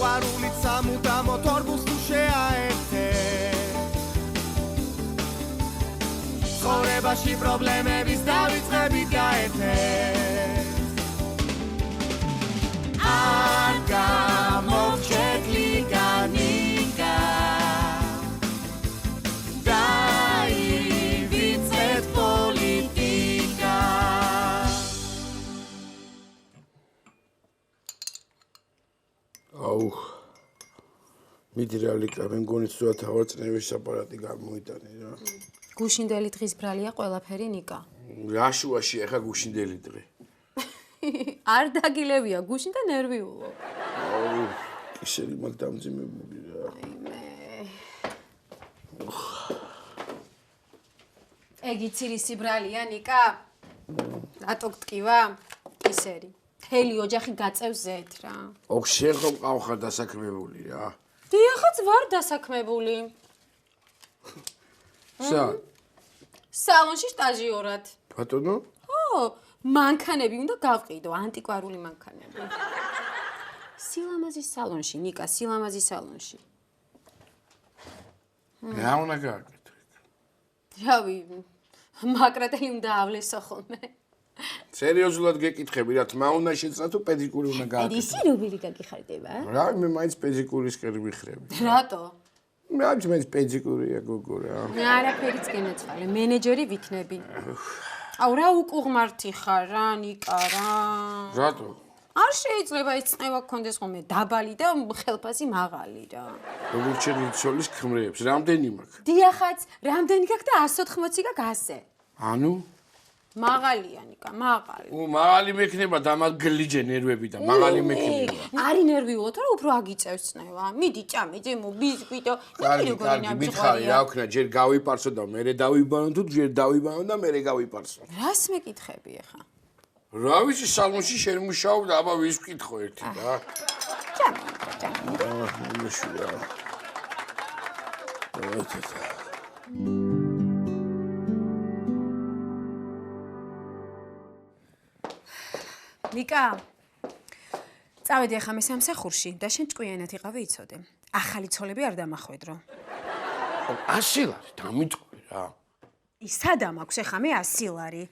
სიყვარულით სამუდამო თორბულს თუ შეაერთე ცხოვრებაში პრობლემების დავიწყებით გაერთეთ არ გამოვჩეთ ლიგანიკა დაივიწყეთ პოლიტიკა აუ მიდი რა ლიკა მე მგონი თუ თავარწნევის აპარატი გამოიტანე რა გუშინდელი დღის ბრალია ყველაფერი ნიკა რა შუაში ახლა გუშინდელი დღე არ დაგილევია გუშინ და ნერვიულო აუ ისეთი მაგ დამძიმებული რა ეგი ცირისი ბრალია ნიკა რატო გტკივა ისერი მთელი ოჯახი გაწევს ზეთ რა ოღ შენ ხომ ყავხარ დასაქმებული რა დიახაც ვარ დასაქმებული სალონში სტაჟიორად ბატონო ო მანქანები უნდა გავყიდო ანტიკვარული მანქანები სილამაზის სალონში ნიკა სილამაზის სალონში რა უნდა გააკეთო რავი მაგრატელი უნდა ავლესო ხოლმე სერიოზულად გეკითხები რა თმა უნდა შეცრა თუ პედიკური უნდა გააკეთო ისი რუბილი გაგიხარდება რა მე მაინც პედიკურის ხერ ვიხრები რატო მე მაინც პედიკურია გოგო რა არაფერიც გენაცვალე მენეჯერი ვიქნები აუ რა უკუღმართი ხარ რა ნიკა რა რატო არ შეიძლება ეს წნევა გქონდეს ხოლმე დაბალი და ხელფასი მაღალი რა როგორ ჩემი ცოლის ქმრებს რამდენი მაქვს დიახაც რამდენი გაქვს და 180 გაქვს 100 ანუ მაღალია ნიკა მაღალი მაღალი მექნება და მაგ გლიჯე ნერვები და მაღალი მექნება არი ნერვიულო თორე უფრო აგიწევს წნევა მიდი ჭამე ძემო ბიზკვიტო კარგი მითხარი რა ვქნა ჯერ გავიპარსო და მერე დავიბანო თუ ჯერ დავიბანო და მერე გავიპარსო რას მეკითხები ახლა რა ვიცი სალონში შენ მუშაობ და აბა ვის ვკითხო ერთი რა ნიკა წავედი ახლა მე სამსახურში და შენ ჭკვიანად იყავი იცოდე ახალი ცოლები არ დამახვედრო ასილ არის დამიტყვი რა ის სადამ აქვს ახლა მე 100 ლარი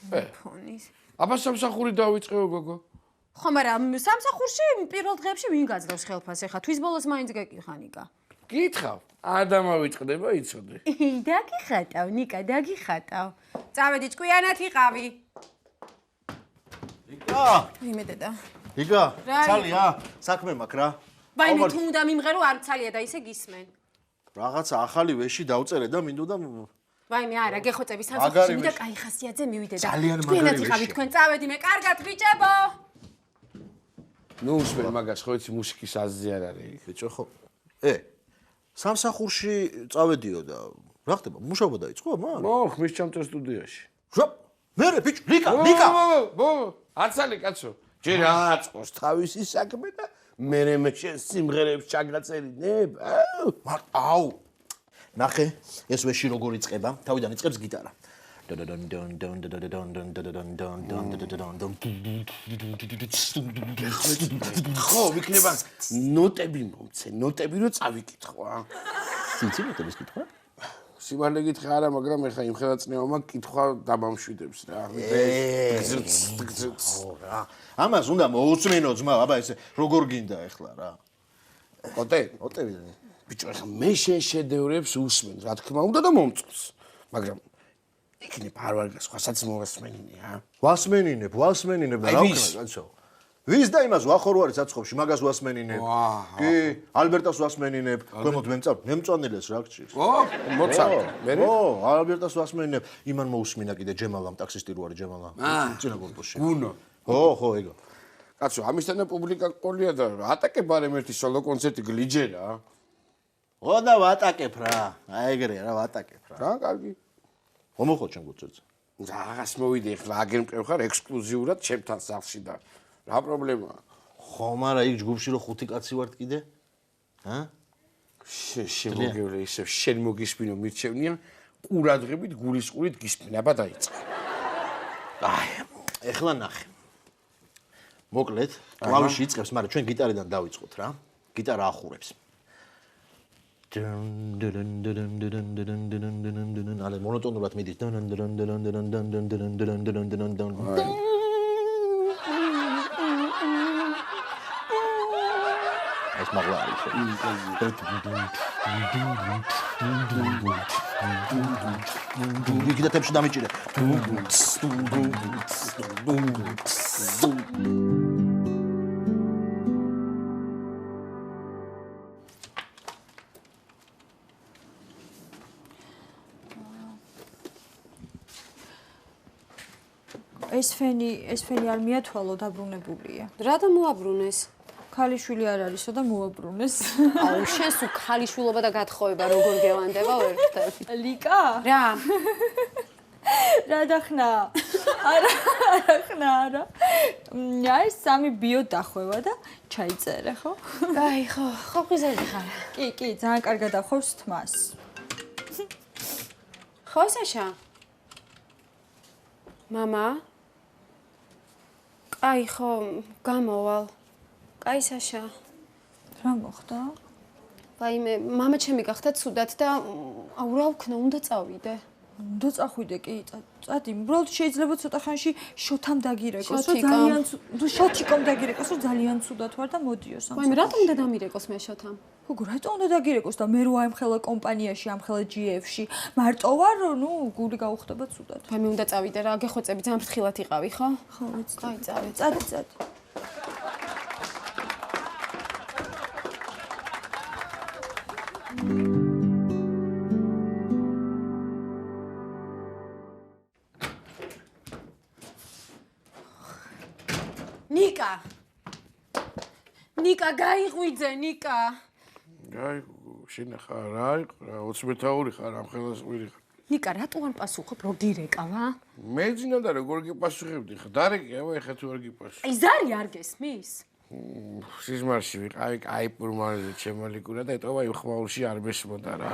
ტელეფონის აბა სამსახური დავიწყეო გოგო ხო მაგრამ სამსახურში პირველ დღეებში ვინ გაძლევს ხელფასს ახლა თვის ბოლოს მაინც გეკითხა ნიკა გითხავ ადამავიწყდება იცოდე დაგიხატავ ნიკა დაგიხატავ წავედი ჭკვიანად იყავი იკა იმედედა იკა რა ცალია საქმე მაქვს რა ვაიმე თუ უნდა მიმღერო არ ცალია და ისე გისმენ რაღაცა ახალი ვეში დავწერე და მინდოდა ვაიმე არა გეხოცები სამსახურში მივიდა კაი ხასიათზე მივიდე და ძალიან მაგარი ჭკვიანად ვეში. იყავი თქვენ წავედი მე კარგად ბიჭებო ნუ უსმენ მაგას ხო იცი მუსიკის აზრი არ არის ბიჭო ხო სამსახურში წავედიო და რა ხდება მუშაობა დაიწყო მაგ ხმის ჩამწერ სტუდიაში რა მერე ბიჭო ლიკა აცალე კაცო ჯერ აწყოს თავისი საქმე და მერე მე შენ სიმღერებს ჩაგაწერინებ აუ ნახე ეს ვეში როგორ იწყება თავიდან იწყებს გიტარა ხო ვიქნება ნოტები მომცე ნოტები რო წავიკითხო სიცი ნოტების კითხვა სიმართლე გითხრა არა მაგრამ ეხა იმ ხელაწნევა კითხვა დამამშვიდებს რა რა ამას უნდა მოусმენო ძმა აბა ეს როგორ გინდა ეხლა რა ოტევი ბიჭო ეხა მე შენ შედევრებს უსმენ რა თქმა უნდა და მომწონს მაგრამ იქნებ არ ვარ სხვასაც მოვასმენინე ვასმენინებ და რა ვქნა კაცო ვის და იმას ვახორვარი საცხობში მაგას ვასმენინებ კი ალბერტას ვასმენინებ ქვემოთ მემწვანილეს რა გჭირს მოცარტ მე ალბერტას ვასმენინებ იმან მოусმინა კიდე ჯემალამ ტაქსისტი რო არის ჯემალა წინა გორბოში გუნო ხო ეგა კაცო ამისთანა პუბლიკა ყოლია და ატაკებ არემ ერთი სოლო კონცერტი გლიჯერა ხო და ვატაკებ რა აი ეგრეა რა ვატაკებ რა კარგი ხომოხო ჩემ გუწეც რაღაც მოვიდე ახლა აგერ მყევ ხარ ექსკლუზიურად ჩემთან სახლში და რა პრობლემაა ხომ არა იქ ჯგუფში რო 5 კაცი ვართ კიდე შემოგევლე ისევ შენ მოგისმინო მირჩევნია ყურადღებით გულისყურით გისმენ აბა დაიწყე აი ეხლა ნახე მოკლედ კლავიში იწყებს მაგრამ ჩვენ გიტარიდან დავიწყოთ რა გიტარა ახურებს. ale მონოტონურად მიდის. ეს მაგლა არის. იგი და თებში დამიჭირე. ეს ფენი არ მიათვალო დაბრუნებულია. რატომ მოაბრუნეს? ქალიშვილი არ არისო და მოაბრუნეს. აუ, შენს უ ქალიშვილობა და გათხოვება როგორ გელანდება ვერ ხდები. ლიკა? რა? რა დახნა? არა. აი სამი ბიო დახვევა და ჩაიწერე, ხო? აი, ხო ყიზელი ხარ. კი, ძალიან კარგად დახვევს თმას. ხო, საშა? მამა? აი, ხო, გამოვალ. აი, საშა. რა მოხდა? ვაიმე, მამა ჩემი გახდა ცუდად და აუ რა ვქნა, უნდა წავიდე. უნდა წახვიდე კი, წადი, უბრალოდ შეიძლება ცოტა ხანში შოთამ დაგირეკოს, რომ შოთიკომ. ძალიან შოთიკომ დაგირეკოს, რომ ძალიან ცუდად ვარ და მოდიოს ამ. ვაიმე, რატომ უნდა დამირეკოს მე შოთამ? გოგო, რატომ უნდა დაგირეკოს და მე რო აემხელა კომპანიაში, ამხელა GF-ში, მარტო ვარ, ნუ გული გაუხდება ცუდად. ვაიმე, უნდა წავიდე რა, გეხვეწები, ძალიან ფრთხილად იყავი, ხო? ხო, ვიცი. აი, წავიდე. წადი. ნიკა, გაიღვიძე, ნიკა. აი, შენ ხარ, რა იყო რა, 20 მეთაური ხარ, ამ ხელას ყვირი ხარ. ნიკა, რატო არ პასუხობ, რომ გირეკავა? მეძინა და როგორ გიპასუხებდი ხა, დარეკე, ეხა თუ არ გიპასუხებ. აი, ზარი არ გესმის? სიზმარში ვიყავი, კაი პურმანზე ჩემალიკურა და ეტყობა იმ ხმაურში არ მესმოდა რა.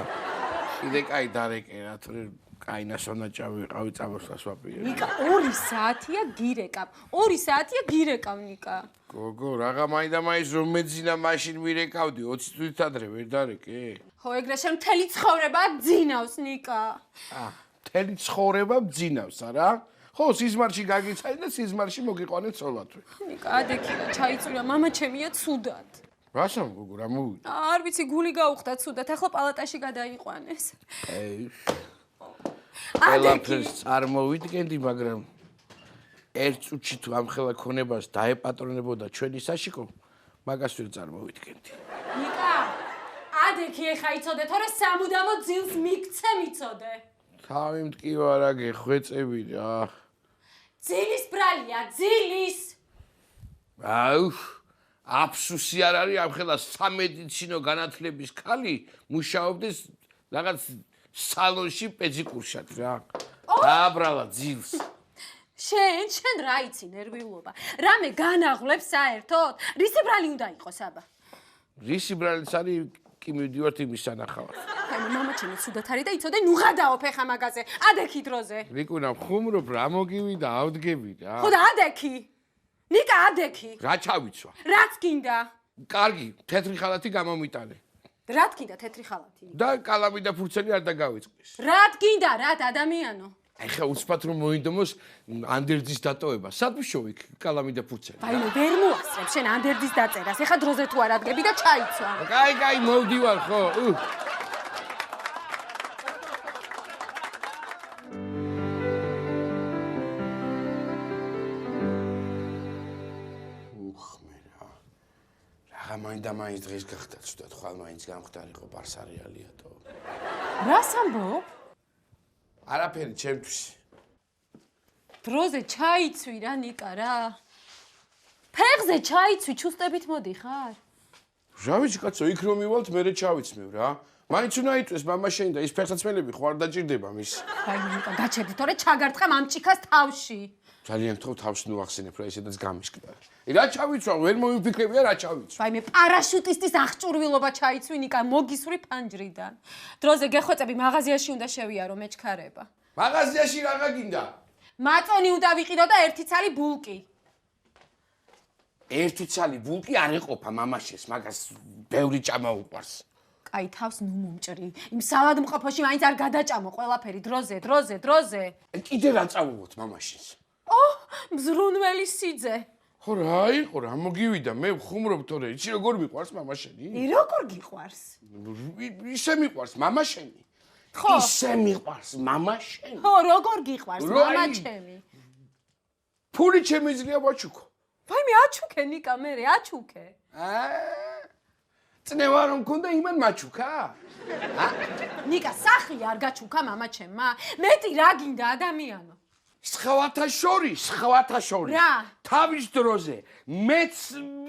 კიდე კაი დარეკე რა, თორე კაი ნასვანაჭავი ვიყავი, წამოსვლას ვაპირებ. ნიკა, 2 საათია გირეკავ. 2 საათია გირეკავ, ნიკა. გოგო, რაღა მაინდა-მაინც რომ მეძინა მაშინ მირეკავდი, 20 წუთით ადრე ვერ დარეკე? ხო, ეგრე შენ მთელი ცხოვრება ძინავს, ნიკა. მთელი ცხოვრება მძინავს, არა? ხო, სიზმარში გაგიცაი და სიზმარში მოგიყვანეთ ცოლათვე. ნიკა, ადექინა ჩაიწვირა, მამა ჩემია ცუდად. რასამ გოგო, რა მოვიდა? არ ვიცი, გული გაუხდა ცუდად, ახლა პალატაში გადაიყვანეს. ყველაფერს წარმოვიდგენდი, მაგრამ ერთ წუთში თუ ამხელა ქონებას დაეპატრონებოდა ჩვენი საშიკო, მაგას ვერ წარმოვიდგენდი. ნიკა, ადექი ეხა იცოდე, თორე სამუდამო ძილს მიქცე მიცოდე. თავი მტკივა რა გეხვეწები რა. ძილის ბრალია, ძილის. აუ, აფსუსი არ არის ამხელა სამედიცინო განათლების ქალი მუშაობდეს რაღაც სალონში პედიკურშად რა. დააბრალა ძილს. შენ რა იცი ნერვიულობა? რამე განაღლებს საერთოდ? რისი ბრალი უნდა იყოს აბა? რისი ბრალიც არის, კი მივდივართ იმის სანახავად. აი, მამა ჩემი ცუდად არის და იცოდე, ნუ გადაო ფეხა მაგაზე. ადექი დროზე. რიკუნა, ხუმრობ რა მოგივიდა, ავდგები რა. ხო და ადექი. ნიკა, ადექი. რა ჩავიცვა? რაც გინდა? კარგი, თეთრი ხალათი გამომიტანე. რაც გინდა თეთრი ხალათი? და კალამი და ფურცელი არ დაგავიწყდეს. რაც გინდა, რაც ადამიანო? აი ხა უცბად რომ მოინდომოს ანდერძის დატოვება. სად ვიშოვი კალამი და ფურცელი? აი, ვერ მოასწრებ შენ ანდერძის დაწერას. ეხა დროზე თუ არ ადგები და ჩაიცვა. კაი, მოვდივარ ხო? მაინდა-მაინც დღეს გახდა ცუდად, ხვალ მაინც გამختارიყო ბარსარეალიატო. რას ამბობ? არაფერი ჩემთვის. დროზე ჩაიცვი რა ნიკა რა. ფეხზე ჩაიცვი, ჩუსტებით მოდიხარ? რა ვიცი კაცო, იქ რომ მივალთ, მერე ჩავიცმევ რა. მაინც უნდა იტყვეს მამა შენ და ის ფეხსაცმელები ხო არ დაჭირდება მის. აი ნიკა, გაჩერდი, თორე ჩაგარტყა მამჭიქას თავში. ძალიან გთხოვ თავს ნუ ახსენებ რა ისედაც გამიშკდა. რა ჩავიცვა, ვერ მომიფიქრებია რა ჩავიცვა. აი მე პარაშუტისტის აღჭურვილობა ჩაიცვი ნიკა მოგისური ფანჯრიდან. დროზე გეხვეწები მაღაზიაში უნდა შევიარო მეჩქარება. მაღაზიაში რაღა გინდა? მაწონი უნდა ვიყიდო და ერთი ცალი ბულკი. ერთი ცალი ბულკი არ ეყოფა მამაშენს, მაგას ბევრი ჭამა უყვარს. კაი, თავს ნუ მომჭრი. იმ სავადმყოფოში მაინც არ გადაჭამო ყველაფერი დროზე. კიდე რა წავუვოთ მამაშენს? მზრუნველი სიძე. ხო რა იყო რა მოგივიდა მე ხუმრობ თორე იცი როგორ მიყვარს მამაშენი? როგორ გიყვარს? ისე მიყვარს მამაშენი. ხო. ისე მიყვარს მამაშენი. ხო, როგორ გიყვარს მამა ჩემი? ფული შემიძლია ვაჩუქო. ვაიმე აჩუქე ნიკა მე აჩუქე. წნევა რომ მქონდა იმან მაჩუქა? ნიკა სახლი არ გაჩუქა მამა ჩემმა? მეტი რა გინდა ადამიანო? სხვათა შორის. რა? თავის დროზე მეც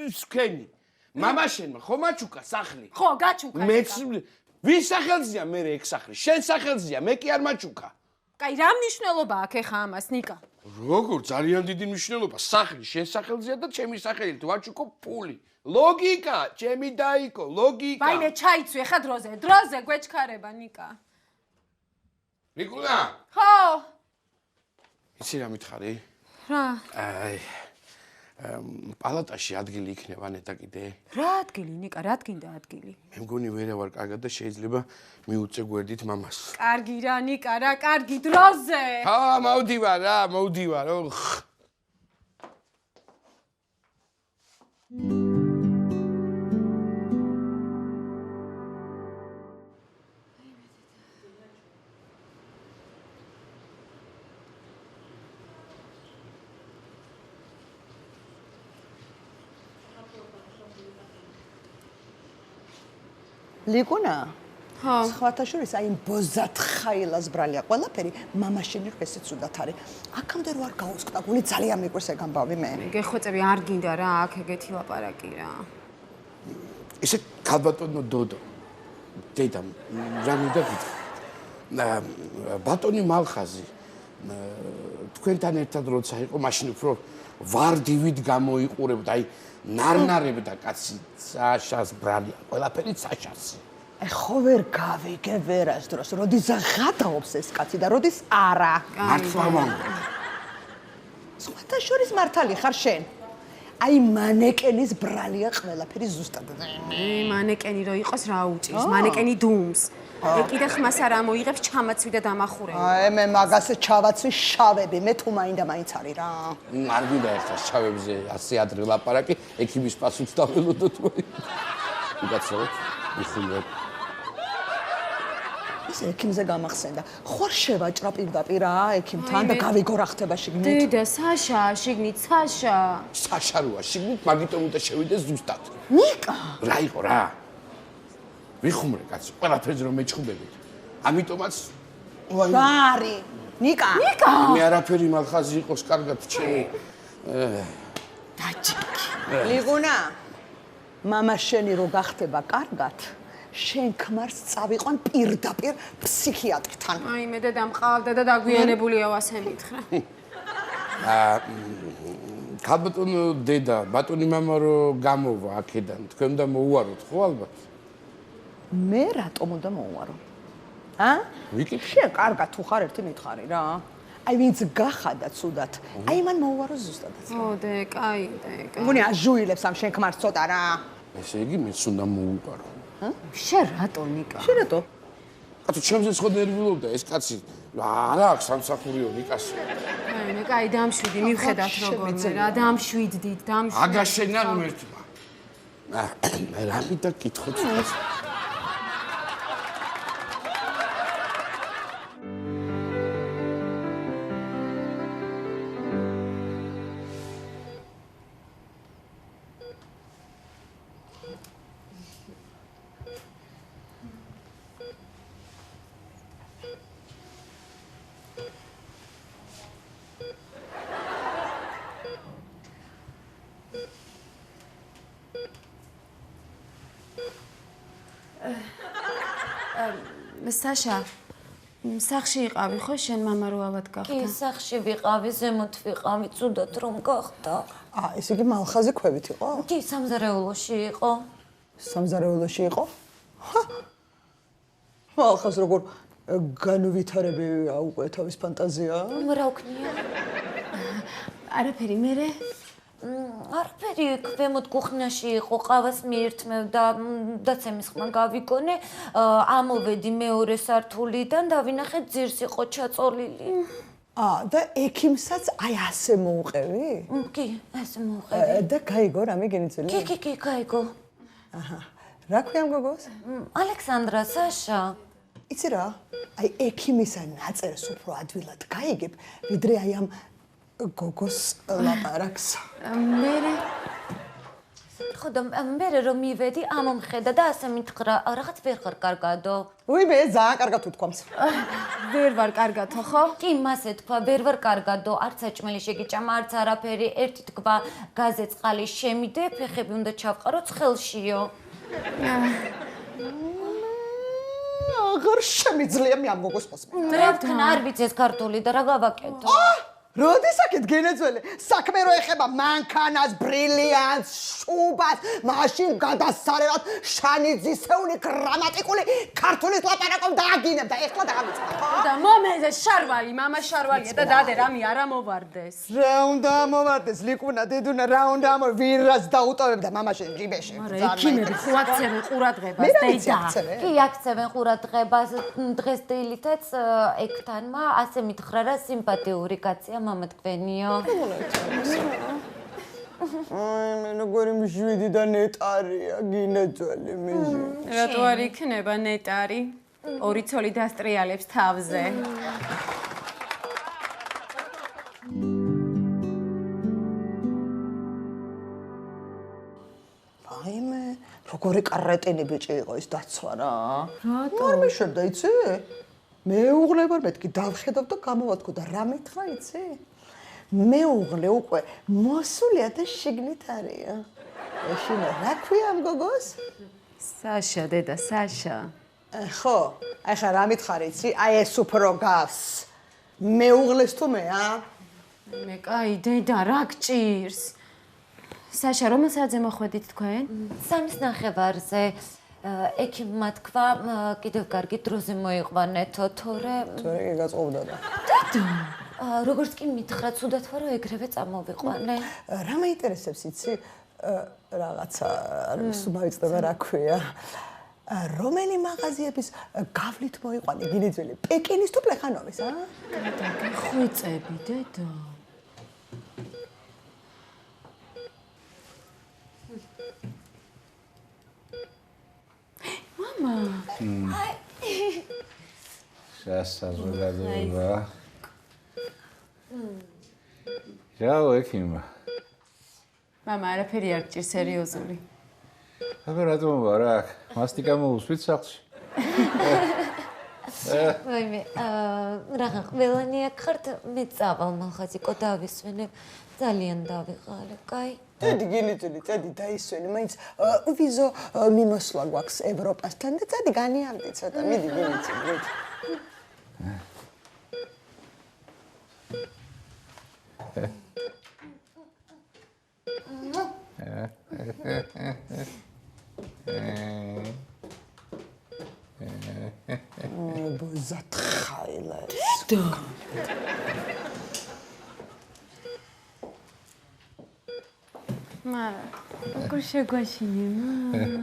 ვსქენი. მამაშენმა ხო მაჩუქა სახლი? ხო, გაჩუქა. მეც ვის სახელზეა მე ეგ სახლი? შენ სახელზეა, მე კი არ მაჩუქა. კაი, რა მნიშვნელობა აქვს ეხა ამას ნიკა? როგორ ძალიან დიდი მნიშვნელობა. სახლი შენ სახელზეა და ჩემი სახელით ვაჩუქო ფული. ლოგიკა, ჩემი დაიკო, ლოგიკა. ვაიმე ჩაიცვი ხა დროზე გვეჩქარება ნიკა. ნიკოლა. ხო. იცი რა მითხარი? რა? პალატაში ადგილი იქნება ნეტა კიდე? რა ადგილი ნიკა, რა გინდა ადგილი? მე მგონი ვერა ვარ კარგად და შეიძლება მიუწე გვერდით მამას. კარგი რა ნიკა, რა კარგი დროზე. მოვდივარ რა, მოვდივარ. ლიკუნა? ხო. სხვათა შორის აი ბოზად ხაილას ბრალია ყველაფერი მამაშენი რესიც უდათ არის. აქამდე რო არ გაუსკდა გული ძალიან მიყვარს ეგ ამბავი მე. გეხვეწები არ გინდა რა აქ ეგეთი ლაპარაკი რა. ესე ქალბატონო დოდო. დედა რა მინდა გითხრა. ბატონი მალხაზი თქვენთან ერთად როცა იყო მაშინ უფრო ვარდივით გამოიყურებდა აი ნარნარებდა კაცი საშას ბრალია ყველაფერი საშას ხო ვერ გავიგე ვერას დროს როდის ღადაობს ეს კაცი და როდის არა მართლა ვამბობ სხვათა შორის მართალი ხარ შენ აი მანეკენის ბრალია ყველაფერი ზუსტად მანეკენი რო იყოს რა უჭირს მანეკენი დუმს კიდე ხმას არ ამოიღებს ჩამაცვი და დამახურება მე მაგას ჩავაცვი შავები მე თუ მაინდა მაინც არის რა არ გვინდა ერთას ჩავებზე ასე ადრე ლაპარაკი ექიმის პასუხს დაველოდოთ უკაცრავად იხულებ ეს ექიმზე გამახსენდა ხوار შევაჭრა პირდაპირ რა ექიმთან და გავიგო რა ხდება შიგნით დედა საშა შიგნით საშა როა შიგნით მაგიტომ უნდა შევიდე ზუსტად ნიკა რა იყო რა ვიხუმრე კაცო ყველაფერს რომ მეჩხუბებით ამიტომაც ვარი ნიკა მე არაფერი მალხაზი იყოს კარგად ჩემი დაჭიქი ლიგუნა მამა შენი რო გახდება კარგად შენ ქმარს წავიყვან პირდაპირ ფსიქიატრთან აი მე დედა მყავდა და დაგვიანებულია ასე მითხრა ქალბატონო დედა ბატონი მამა რო გამოვა აქედან თქვენ და მოუაროთ ხო ალბათ მე რატომ უნდა მოვარო? ვიკითხე. შენ კარგად თუ ხარ ერთი მითხარი რა. აი ვინც გახადა ცუდად. აი მან მოვარო ზუსტადაც. ო დე, კაი. მგონი აჟუილებს ამ შენ ქმარს ცოტა რა. ესე იგი მეც უნდა მოუყარო. შენ რატო ნიკა? შენ რატო? კაცო ჩემზე ხო ნერვიულობდა ეს კაცი. არა აქვს სამსახურიო ნიკასო. აი კაი დამშვიდი მივხედათ როგორ რა დამშვიდდით დამშვიდით. აგაშენა ღმერთმა. რა მინდა კითხოთ ეს საშა სახში იყავი ხო შენ მამა რო ავად გახდა? კი, სახში ვიყავი, ზემოთ ვიყავი, ცუდად რომ გახდა. ესე იგი მალხაზი ქვევით იყო? კი, სამზარეულოში იყო. სამზარეულოში იყო? მალხაზ როგორ განვითარებია უკვე თავის ფანტაზია? რა ვქნია? არაფერი მერე არაფერი ქვემოთ კუხნიაში იყო, ყავას მიირთმევდა, დაცემის ხმა გავიგონე, ამოვედი მეორე სართულიდან და ვინახე ძირს იყო ჩაწოლილი. და ექიმსაც აი ასე მოუყევი? კი, ასე მოუყევი. და გაიგო რამე გენიცელი? კი, გაიგო. რა ქვია მგოგოს? ალექსანდრა, საშა. იცი რა? აი ექიმისა ნაწერს უფრო ადვილად გაიგებ, ვიდრე აი ამ გოგოს ლაპარაკს. ხო და მე რომ მივედი, ამომხედა და ასე მითხრა, რაღაც ვერ ხარ კარგადო. უიმე, ძალიან კარგად უთქვამს. ვერ ვარ კარგათო, ხო? კი, მასე თქვა, ვერ ვარ კარგადო, არც საჭმელი შეგიჭამა, არც არაფერი, ერთი თქვა, გაზე წყალი შემიდე, ფეხები უნდა ჩავყარო ცხელშიო. აღარ შემიძლია მე ამ გოგოს მოსმენა. რა ვთქნა, არ ვიცი ეს ქართული და რა გავაკეთო. როდის აქეთ გენეძველი? საქმე რო ეხება მანქანას, ბრილიანტს, შუბას, მაშინ გადასარევად შანიძისეული გრამატიკული ქართულის ლაპარაკობ დააგინებ და ეხლა დაამიწყდა, ხო? და მომეზე შარვალი, მამა შარვალია და დადე რამე არ ამოვარდეს. რა უნდა ამოვარდეს, ლიკუნა, დედუნა, რა უნდა ამოვარდეს, ვირას დაუტოვებ და მამაშენ ჯიბეში. ექიმები ხო აქცევენ ყურადღებას მე რა და ვიცი აქცევენ? კი, აქცევენ ყურადღებას, დღეს დილითაც ექთანმა ასე მითხრა რა სიმპათიური კაცია მამა თქვენიო. აი, მე როგორი მშვიდი და ნეტარია, გინეძველი მიჟი. რატო არ იქნება ნეტარი? ორი ცოლი დასტრიალებს თავზე. აი მე, როგორი კარეტინი ბიჭი იყო ის დაცვა რა. რატო? არ მეშვებდა, იცი? მეუღლე ვარ, მეთქი დავხედავ და გამოვადგო და რა მითხრა, იცი? მეუღლე უკვე მოსულია და შიგნით არია. ეშინა, რა ქვია ამ გოგოს? საშა, დედა, საშა. ხო, ახლა რა მითხარი, იცი? აი ეს უფრო გავს. მეუღლეს თუ მე, მე კაი, დედა, რა გჭირს? საშა, რომელ საათზე მოხვედით თქვენ? 3:30-ზე ექიმმა თქვა, კიდევ კარგი დროზე მოიყვანეთო, თორე თორე გაწყობდა და. როგორც კი მითხრა, ცუდად ვარო ეგრევე წამოვიყვანე. რა მეინტერესებს, იცი? რაღაცა სუბავიწდება რა ქვია. რომელი მაღაზიების გავლით მოიყვანე გინეძველი? პეკინის თუ პლეხანოვის, ხვიწები, დედა. სასაზღვროება. რაო ექიმა? მამა, არაფერი არ გჭირს სერიოზული. აბა რატომ ვარ აქ? მასტიკა მოусვით სახლში? ვაიმე, რაღა ყველანი აქ ხართ, მე წავალ მალხაზიკო დავისვენებ, ძალიან დავიღალე, კაი? წედი გინეძველი, წედი დაისვენე, მაინც ვიზო მიმოსვლა გვაქვს ევროპასთან და წედი განიავდი ცოტა, მიდი გინეძველი. ბოზათ ხაილა ეს. მარა, როგორ შეგვაშინე, მამა?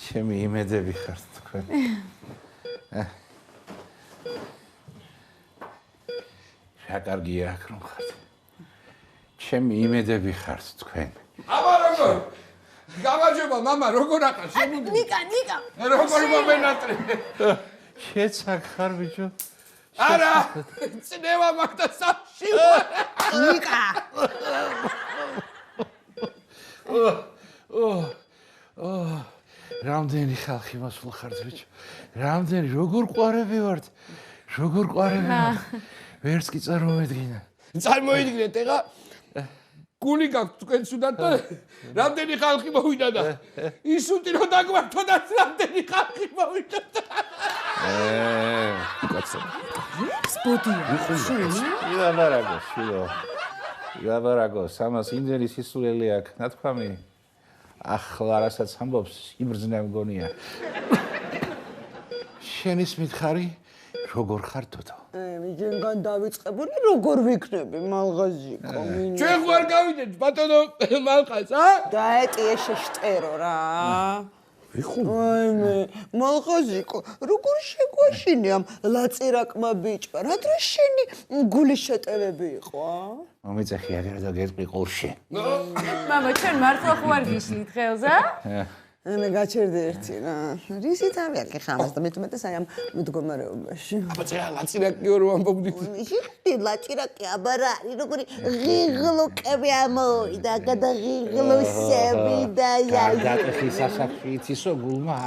ჩემი იმედები ხართ თქვენ. რა კარგია აქ რომ ხართ. ჩემი იმედები ხართ თქვენ. აბა როგორ? გამარჯობა მამა, როგორ აყარ შემოდი? ნიკა. როგორ მომენატრე? შეცაკ ხარ ბიჭო? არა, წნევა მაგ და სახში ვარ. ნიკა. რამდენი ხალხი მოსულ ხართ ბიჭო? რამდენი როგორ ყვარები ვართ? როგორ ყვარები ვართ? ვერც კი წარმომედგინა. წარმოიდგინეთ ეხა გული გაქვთ თქვენ სუდად და რამდენი ხალხი მოვიდა და ისუტი რომ დაგვართო და რამდენი ხალხი მოვიდა. კაცო. სპოდია. ილაბარაგო, სამას იმდენი სისულელი აქვს, ნათქვამი. ახლა რასაც ამბობს, იბრძნა მგონია. შენის მითხარი, როგორ ხარ თოთო? მიგენგან დავიწყებული როგორ ვიქნები მალღაზიკო მინე. ჩვენ ხარ გავიდეთ ბატონო მალყას, დაეტიე შეშტერო რა. ვიხო. მალღაზიკო, როგორ შეგვაშინე ამ ლაწირაკმა ბიჭმა? რა დროს შენი გულის შეტევები იყო, მომეწეხი აგერ და გეტყვი ყურში. მამა, ჩვენ მართლა ხო არ გიშლით ხელს, მე გაჩერდი ერთი რა. რისი თავი აქ ხამას და მეტ-მეტეს აი ამ მდგომარეობაში. აბა წერა ლაწირაკი ორი ამბობდი. ისეთი ლაწირაკი აბა რა არის, როგორი ღიღლუკები ამოვიდა, გადაღიღლუსები და აი. დაკეხი სასახში იცისო გულმა.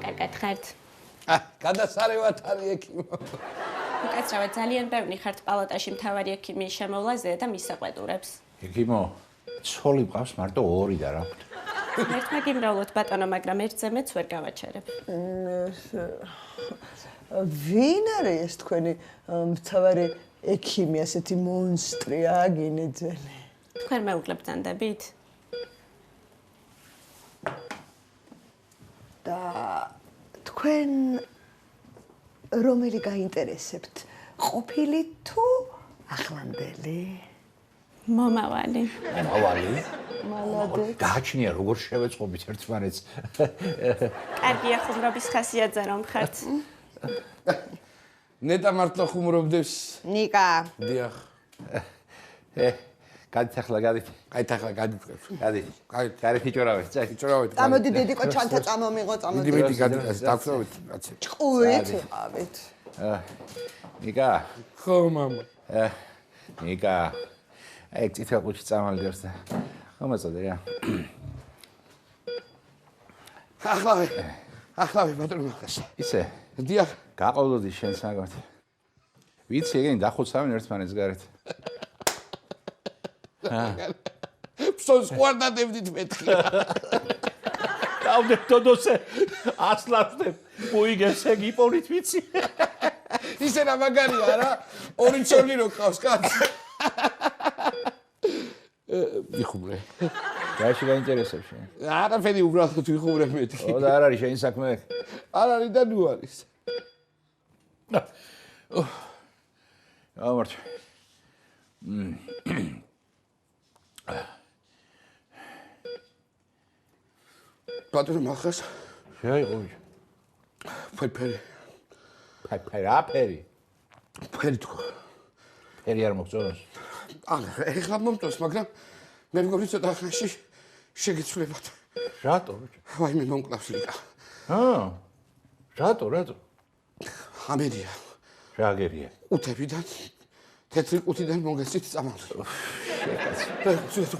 კარგად ხართ. გადასარევად არის ექიმო. უკაცრავად ძალიან ბევრი ხართ პალატაში მთავარი ექიმის შემოვლაზე და მის საყვედურებს. ექიმო, ცოლი მყავს მარტო 2 და რა. ერთმა გიმრავლოთ ბატონო, მაგრამ ერთზე მეც ვერ გავაჩერებ. ვინ არის ეს თქვენი მთავარი ექიმი, ასეთი მონსტრია გინეძელი? თქვენ მეუღლებ ბრძანდებით? და თქვენ რომელი გაინტერესებთ? ყოფილი თუ ახლანდელი? მომავალი. მომავალი? მალადე. გააჩნია როგორ შევეწყობით ერთმანეთს. კარგია ხუმრობის ხასიათზე რომ ხართ. ნეტა მართლა ხუმრობდებს. ნიკა. დიახ. გადით ახლა გადით. კაით ახლა გადით. გადით. კაით. გარეთ იჭორავეთ, წაი. ჭორავეთ. წამოდი დედიკო ჩანთა წამომიღო, წამოდი. მიდი გადით, დავწოვეთ, კაცი. ჭყუით ვიყავით. ნიკა. ხო, მამა. ნიკა. აი წითელ ყუთში წამალდებს და მომაწოდე რა. ახლავე ბატონო მახას. ისე. დიახ. გაყოლოდი შენ საგოთ. ვიცი ეგენი დახოცავენ ერთმანეთს გარეთ. ფსოს ყوارდადებდით მეთქი. დავდე თოდოსე ასლავდე. მოიგებს ეგ იპონით ვიცი. ისე რა მაგარია რა. ორი ჩოლი რო ყავს კაცი. ვიხუმრე. გაიში გაინტერესებს შენ. არაფერი უბრალოდ ვიხუმრე მეთქი. ო და არ არის შენი საქმე? არ არის და ნუ არის. ამართ. ბატონო მახას. შეაიყო. ფერი. ფერი. ფერი თქო. ფერი არ მოგწონს. ეხლა მომწონს, მაგრამ მე მგონი ცოტა ხანში შეგეცვლებათ. რატო? ვაიმე მომკლავს ლიკა. რატო? ამერია. რა გერია? უთებიდან თეთრი ყუთიდან მოგესით წამალდი.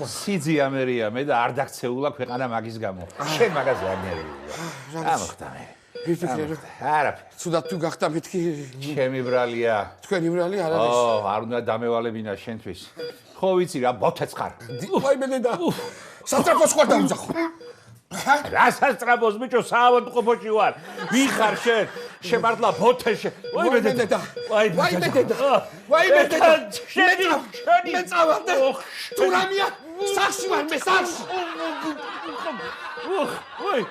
სიძი ამერია მე და არ დაქცეულა ქვეყანა მაგის გამო. შენ მაგაზე არ მერია. რა მოხდა მე? ვიფიქრე რომ არაფერი. ცუდად თუ გახდა მეთქი ჩემი ბრალია. თქვენი ბრალი არ არის. არ უნდა დამევალებინა შენთვის. ხო ვიცი რა ბოთეც ხარ. ვაიმე დედა. სასტრაფოს ხარ დამძახო. რა სასტრაფოს ბიჭო საავადმყოფოში ვარ. ვინ ხარ შენ? შემართლა ბოთეში. ვაიმე დედა. ვაიმე დედა. შენი. მე წავარდე. თუ რამია სახში ვარ მე სახში. ვაი.